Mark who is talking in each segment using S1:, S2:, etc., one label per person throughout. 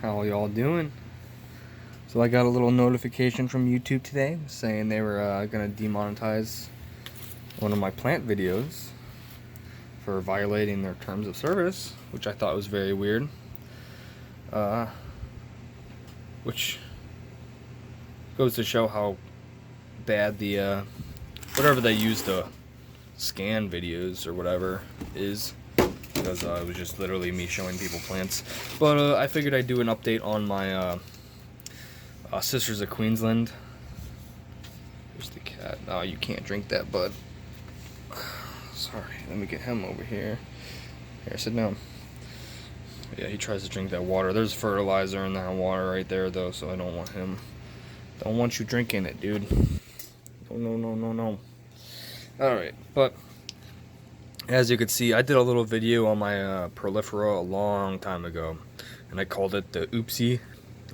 S1: How y'all doing? So I got a little notification from YouTube today saying they were gonna demonetize one of my plant videos for violating their terms of service, which I thought was very weird. Which goes to show how bad the whatever they use to scan videos or whatever is, because it was just literally me showing people plants. But I figured I'd do an update on my Sisters of Queensland. There's the cat. Oh, you can't drink that, bud. Sorry, let me get him over here. Here, sit down. Yeah, he tries to drink that water. There's fertilizer in that water right there, though, so I don't want him. Don't want you drinking it, dude. No. Alright, but as you can see, I did a little video on my prolifera a long time ago, and I called it the oopsie,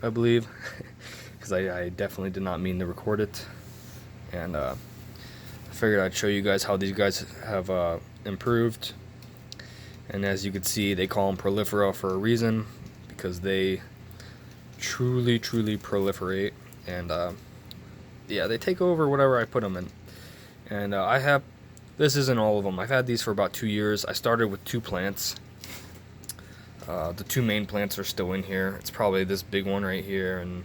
S1: I believe, because I definitely did not mean to record it. And I figured I'd show you guys how these guys have improved. And as you can see, they call them prolifera for a reason, because they truly proliferate. And yeah, they take over whatever I put them in. And this isn't all of them. I've had these for about 2 years. I started with 2 plants. The 2 main plants are still in here. It's probably this big one right here, and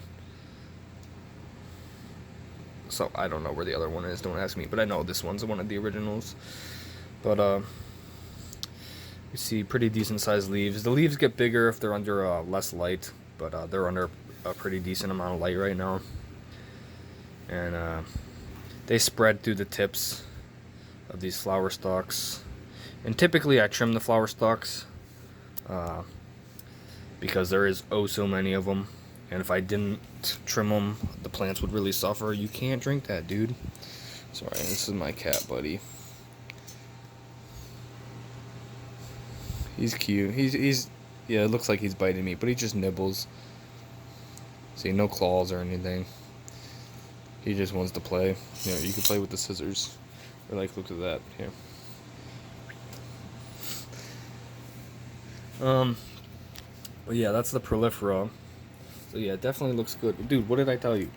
S1: so I don't know where the other one is, don't ask me, but I know this one's one of the originals. But you see pretty decent sized leaves. The leaves get bigger if they're under less light, but they're under a pretty decent amount of light right now. And they spread through the tips of these flower stalks. And typically I trim the flower stalks because there is oh so many of them. And if I didn't trim them, the plants would really suffer. You can't drink that, dude. Sorry, this is my cat, buddy. He's cute. He's yeah, it looks like he's biting me, but he just nibbles. See, no claws or anything. He just wants to play. You know, you can play with the scissors. Or like, look at that here. But yeah, that's the prolifera. So yeah, it definitely looks good. Dude, what did I tell you?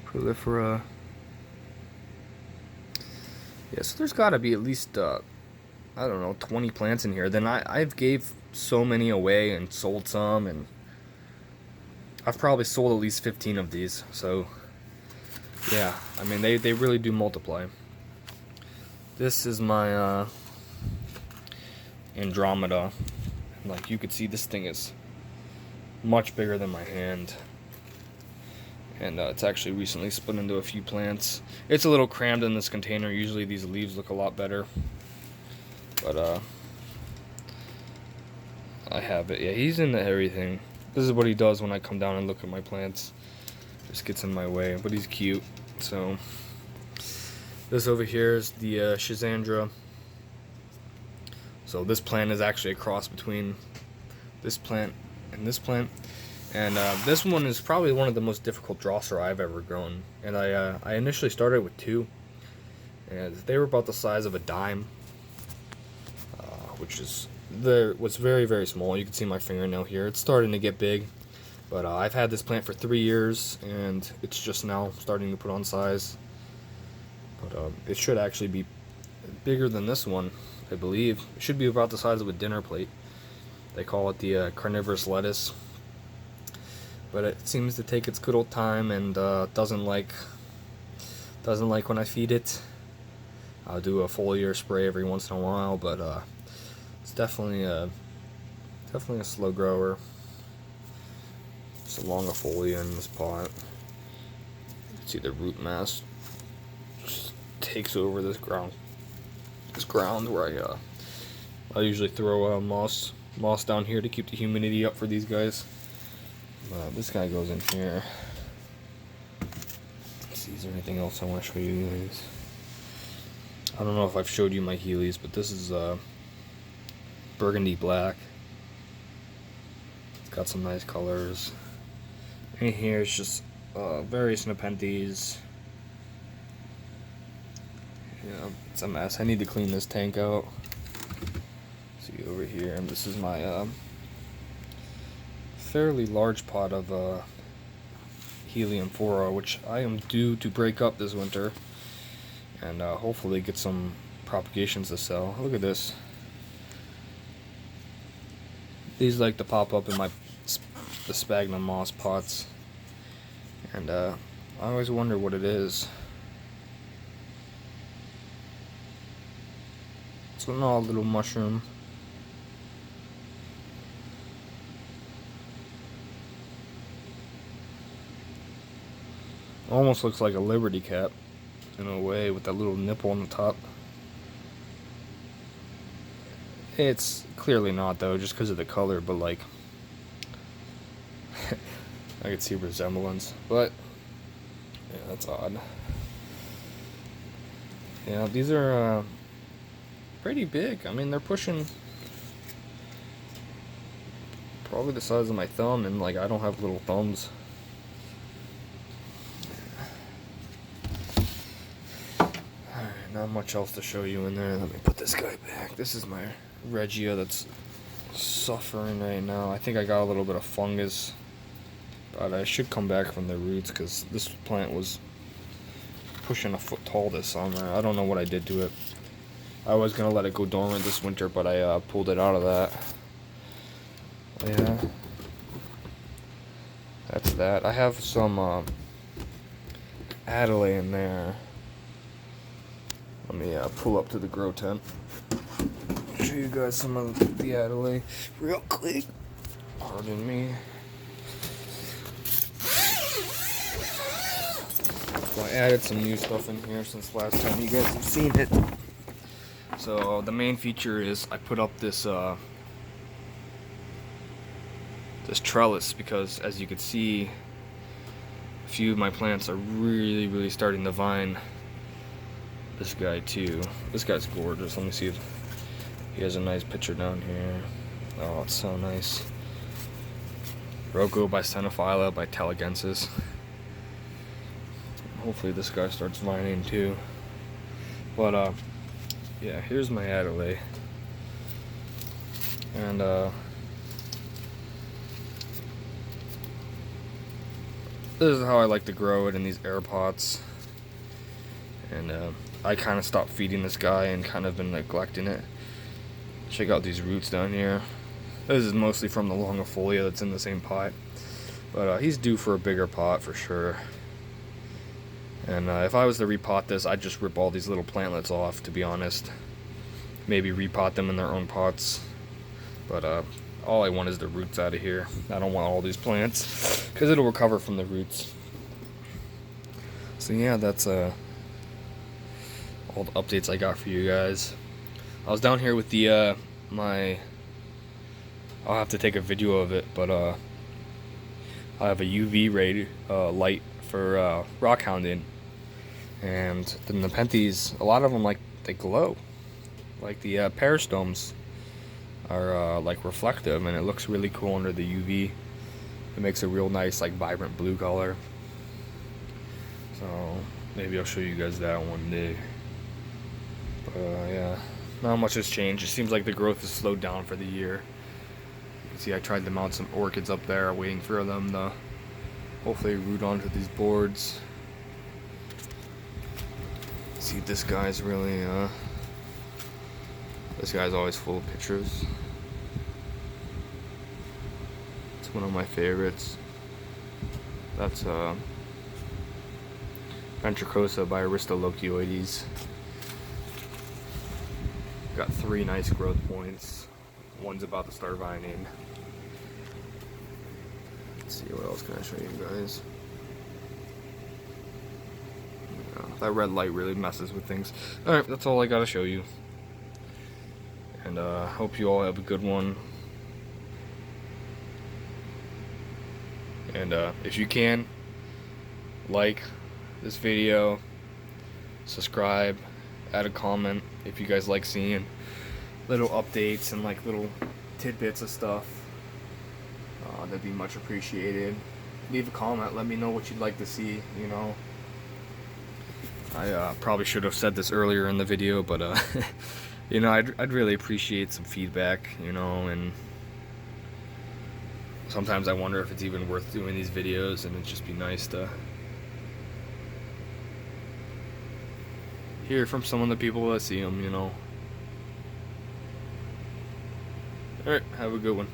S1: Prolifera. Yeah, so there's gotta be at least I don't know, 20 plants in here. Then I've gave so many away and sold some, and I've probably sold at least 15 of these. So yeah, I mean they really do multiply. This is my Andromeda. Like, you could see, this thing is much bigger than my hand. And it's actually recently split into a few plants. It's a little crammed in this container. Usually these leaves look a lot better. But I have it. Yeah, he's into everything. This is what he does when I come down and look at my plants. Just gets in my way, but he's cute. So this over here is the Schizandra. So this plant is actually a cross between this plant and this plant. And this one is probably one of the most difficult Drosera I've ever grown. And I initially started with 2. And they were about the size of a dime. Which is was very small. You can see my fingernail here. It's starting to get big. But I've had this plant for 3 years, and it's just now starting to put on size. But it should actually be bigger than this one, I believe. It should be about the size of a dinner plate. They call it the Carnivorous Lettuce. But it seems to take its good old time, and doesn't like when I feed it. I'll do a foliar spray every once in a while, but it's definitely a slow grower. It's a longifolia in this pot. You can see the root mass just takes over this ground. This ground where I usually throw moss down here to keep the humidity up for these guys. This guy goes in here. Let's see, is there anything else I want to show you guys? I don't know if I've showed you my Heelys, but this is burgundy black. It's got some nice colors. And here it's just various Nepenthes. Yeah, it's a mess. I need to clean this tank out. See over here, and this is my fairly large pot of helium 4, which I am due to break up this winter, and hopefully get some propagations to sell. Look at this. These like to pop up in the sphagnum moss pots, and I always wonder what it is. It's an odd little mushroom. Almost looks like a Liberty cap in a way, with that little nipple on the top. It's clearly not though, just because of the color, but like I could see resemblance, but yeah, that's odd. Yeah, these are pretty big. I mean, they're pushing probably the size of my thumb, and like I don't have little thumbs. Alright, not much else to show you in there. Let me put this guy back. This is my Regia that's suffering right now. I think I got a little bit of fungus, but I should come back from the roots because this plant was pushing a foot tall this summer. I don't know what I did to it. I was gonna let it go dormant this winter, but I pulled it out of that. Yeah, that's that. I have some Adelaide in there. Let me pull up to the grow tent. Show you guys some of the Adelaide real quick. Pardon me. So I added some new stuff in here since last time you guys have seen it. So the main feature is I put up this this trellis because, as you can see, a few of my plants are really starting to vine. This guy too. This guy's gorgeous. Let me see if he has a nice picture down here. Oh, it's so nice. Rocco by Cenophylla by Telegensis. Hopefully this guy starts vining too. But yeah, here's my Adelaide. And this is how I like to grow it, in these air pots. And I kind of stopped feeding this guy and kind of been neglecting it. Check out these roots down here. This is mostly from the longifolia that's in the same pot. But he's due for a bigger pot for sure. And if I was to repot this, I'd just rip all these little plantlets off, to be honest. Maybe repot them in their own pots. But all I want is the roots out of here. I don't want all these plants, because it'll recover from the roots. So yeah, that's all the updates I got for you guys. I was down here with the I'll have to take a video of it, but I have a UV ray light for rock hounding, and the Nepenthes, a lot of them, like, they glow, like the peristomes are like reflective, and it looks really cool under the UV. It makes a real nice, like, vibrant blue color. So maybe I'll show you guys that one day. But yeah, not much has changed. It seems like the growth has slowed down for the year. You can see I tried to mount some orchids up there, waiting for them to hopefully root onto these boards. See, this guy's really this guy's always full of pictures. It's one of my favorites. That's Ventricosa by Aristolochioides. Got 3 nice growth points. One's about to start vining. Let's see, what else can I show you guys? Yeah, that red light really messes with things. Alright, that's all I gotta show you. And hope you all have a good one. And if you can, like this video, subscribe, add a comment if you guys like seeing little updates and like little tidbits of stuff. That'd be much appreciated. Leave a comment, let me know what you'd like to see, you know. I probably should have said this earlier in the video, but you know, I'd really appreciate some feedback, you know, and sometimes I wonder if it's even worth doing these videos, and it'd just be nice to hear from some of the people that see them, you know. Alright, have a good one.